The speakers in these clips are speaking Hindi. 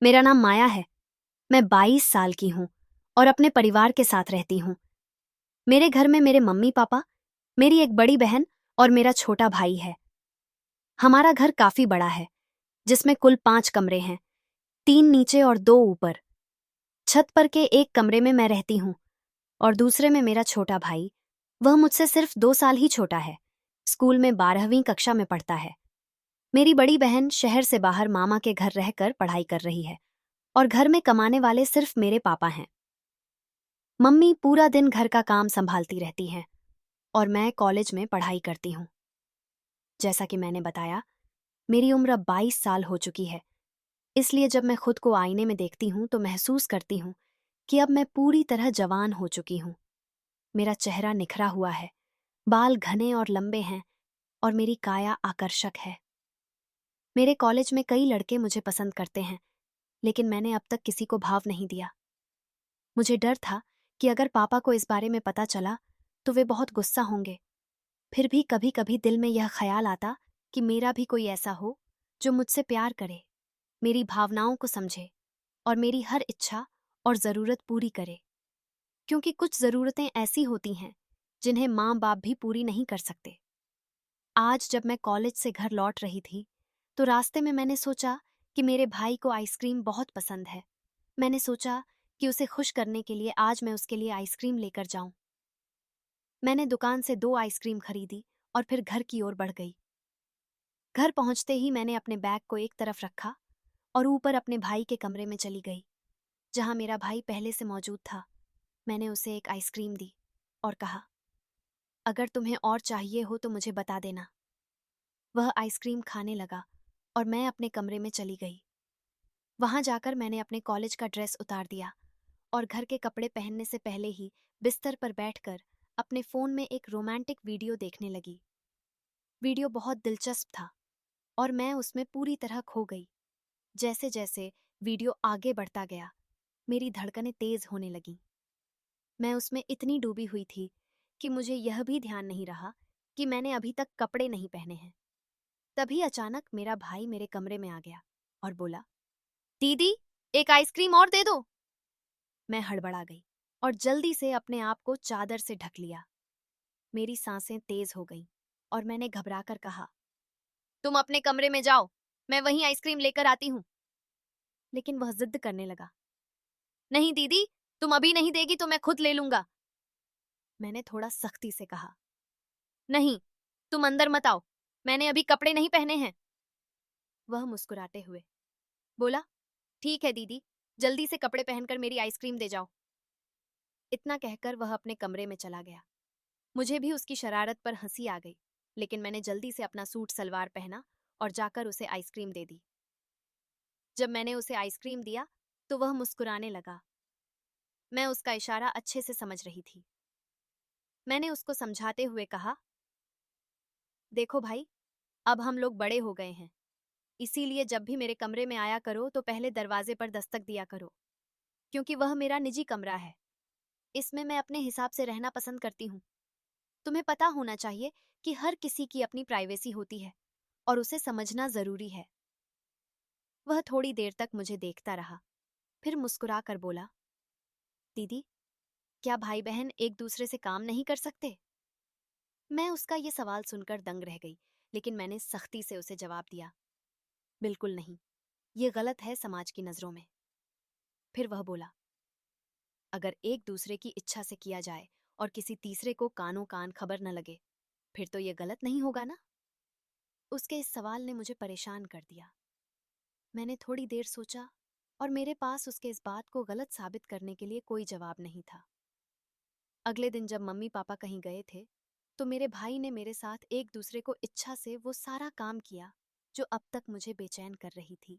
मेरा नाम माया है। मैं 22 साल की हूँ और अपने परिवार के साथ रहती हूँ। मेरे घर में मेरे मम्मी पापा, मेरी एक बड़ी बहन और मेरा छोटा भाई है। हमारा घर काफी बड़ा है, जिसमें कुल 5 कमरे हैं, 3 नीचे और 2 ऊपर। छत पर के एक कमरे में मैं रहती हूँ और दूसरे में मेरा छोटा भाई। वह मुझसे सिर्फ 2 साल ही छोटा है। स्कूल में 12वीं कक्षा में पढ़ता है। मेरी बड़ी बहन शहर से बाहर मामा के घर रहकर पढ़ाई कर रही है और घर में कमाने वाले सिर्फ मेरे पापा हैं। मम्मी पूरा दिन घर का काम संभालती रहती हैं और मैं कॉलेज में पढ़ाई करती हूँ। जैसा कि मैंने बताया, मेरी उम्र अब 22 साल हो चुकी है। इसलिए जब मैं खुद को आईने में देखती हूँ तो महसूस करती हूँ कि अब मैं पूरी तरह जवान हो चुकी हूँ। मेरा चेहरा निखरा हुआ है, बाल घने और लंबे हैं और मेरी काया आकर्षक है। मेरे कॉलेज में कई लड़के मुझे पसंद करते हैं, लेकिन मैंने अब तक किसी को भाव नहीं दिया। मुझे डर था कि अगर पापा को इस बारे में पता चला तो वे बहुत गुस्सा होंगे। फिर भी कभी कभी दिल में यह ख्याल आता कि मेरा भी कोई ऐसा हो जो मुझसे प्यार करे, मेरी भावनाओं को समझे और मेरी हर इच्छा और ज़रूरत पूरी करे। क्योंकि कुछ ज़रूरतें ऐसी होती हैं जिन्हें माँ बाप भी पूरी नहीं कर सकते। आज जब मैं कॉलेज से घर लौट रही थी तो रास्ते में मैंने सोचा कि मेरे भाई को आइसक्रीम बहुत पसंद है। मैंने सोचा कि उसे खुश करने के लिए आज मैं उसके लिए आइसक्रीम लेकर जाऊं। मैंने दुकान से 2 आइसक्रीम खरीदी और फिर घर की ओर बढ़ गई। घर पहुंचते ही मैंने अपने बैग को एक तरफ रखा और ऊपर अपने भाई के कमरे में चली गई, जहां मेरा भाई पहले से मौजूद था। मैंने उसे एक आइसक्रीम दी और कहा, अगर तुम्हें और चाहिए हो तो मुझे बता देना। वह आइसक्रीम खाने लगा और मैं अपने कमरे में चली गई। वहां जाकर मैंने अपने कॉलेज का ड्रेस उतार दिया और घर के कपड़े पहनने से पहले ही बिस्तर पर बैठकर अपने फोन में एक रोमांटिक वीडियो देखने लगी। वीडियो बहुत दिलचस्प था और मैं उसमें पूरी तरह खो गई। जैसे जैसे वीडियो आगे बढ़ता गया, मेरी धड़कनें तेज होने लगीं। मैं उसमें इतनी डूबी हुई थी कि मुझे यह भी ध्यान नहीं रहा कि मैंने अभी तक कपड़े नहीं पहने हैं। तभी अचानक मेरा भाई मेरे कमरे में आ गया और बोला, दीदी, एक आइसक्रीम और दे दो। मैं हड़बड़ा गई और जल्दी से अपने आप को चादर से ढक लिया। मेरी सांसें तेज हो गईं और मैंने घबराकर कहा, तुम अपने कमरे में जाओ, मैं वहीं आइसक्रीम लेकर आती हूँ। लेकिन वह जिद करने लगा, नहीं दीदी, तुम अभी नहीं देगी तो मैं खुद ले लूंगा। मैंने थोड़ा सख्ती से कहा, नहीं, तुम अंदर मत आओ, मैंने अभी कपड़े नहीं पहने हैं। वह मुस्कुराते हुए बोला, ठीक है दीदी, जल्दी से कपड़े पहनकर मेरी आइसक्रीम दे जाओ। इतना कहकर वह अपने कमरे में चला गया। मुझे भी उसकी शरारत पर हंसी आ गई, लेकिन मैंने जल्दी से अपना सूट सलवार पहना और जाकर उसे आइसक्रीम दे दी। जब मैंने उसे आइसक्रीम दिया तो वह मुस्कुराने लगा। मैं उसका इशारा अच्छे से समझ रही थी। मैंने उसको समझाते हुए कहा, देखो भाई, अब हम लोग बड़े हो गए हैं, इसीलिए जब भी मेरे कमरे में आया करो तो पहले दरवाजे पर दस्तक दिया करो, क्योंकि वह मेरा निजी कमरा है। इसमें मैं अपने हिसाब से रहना पसंद करती हूँ। तुम्हें पता होना चाहिए कि हर किसी की अपनी प्राइवेसी होती है और उसे समझना जरूरी है। वह थोड़ी देर तक मुझे देखता रहा, फिर मुस्कुरा कर बोला, दीदी, क्या भाई बहन एक दूसरे से काम नहीं कर सकते? मैं उसका ये सवाल सुनकर दंग रह गई, लेकिन मैंने सख्ती से उसे जवाब दिया, बिल्कुल नहीं, ये गलत है समाज की नजरों में। फिर वह बोला, अगर एक दूसरे की इच्छा से किया जाए और किसी तीसरे को कानों कान खबर न लगे, फिर तो ये गलत नहीं होगा ना? उसके इस सवाल ने मुझे परेशान कर दिया। मैंने थोड़ी देर सोचा और मेरे पास उसके इस बात को गलत साबित करने के लिए कोई जवाब नहीं था। अगले दिन जब मम्मी पापा कहीं गए थे तो मेरे भाई ने मेरे साथ एक दूसरे को इच्छा से वो सारा काम किया जो अब तक मुझे बेचैन कर रही थी।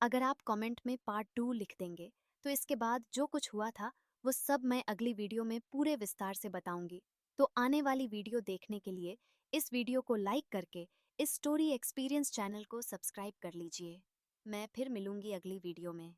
अगर आप कमेंट में पार्ट 2 लिख देंगे तो इसके बाद जो कुछ हुआ था वो सब मैं अगली वीडियो में पूरे विस्तार से बताऊंगी। तो आने वाली वीडियो देखने के लिए इस वीडियो को लाइक करके इस स्टोरी एक्सपीरियंस चैनल को सब्सक्राइब कर लीजिए। मैं फिर मिलूंगी अगली वीडियो में।